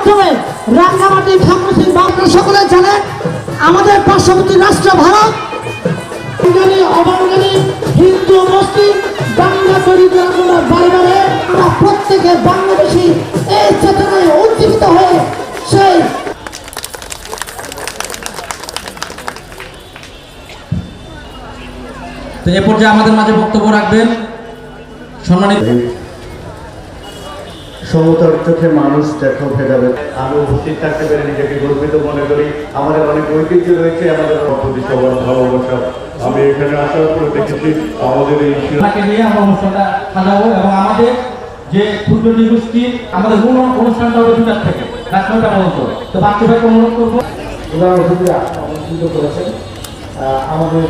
মাধ্যমে রাঙ্গামাটি খামরুসি বাংলা সকলে জানেন আমাদের পার্শ্ববর্তী রাষ্ট্র ভারত বাঙালি অবাঙালি হিন্দু মুসলিম বাংলা তৈরি করার জন্য বারে আমরা প্রত্যেকে বাংলাদেশি এই চেতনায় উজ্জীবিত হয়ে সেই তো এ পর্যায়ে আমাদের মাঝে বক্তব্য রাখবেন সম্মানিত সমতার চোখে মানুষ দেখো ভেদাভেদ। আমি উপস্থিত থাকতে পেরে নিজেকে গর্বিত মনে করি। আমাদের অনেক ঐতিহ্য রয়েছে, আমাদের প্রতি সবার ভালোবাসা। আমি এখানে আসার পরে দেখেছি আমাদের এই নিয়ে আমরা অনুষ্ঠানটা সাজাবো এবং আমাদের যে ক্ষুদ্র নিগোষ্ঠী আমাদের মূল অনুষ্ঠানটা হবে 2টা থেকে রাত 9টা পর্যন্ত। তো বাচ্চাদেরকে অনুরোধ করবো উদাহরণ আমন্ত্রিত করেছেন আমাদের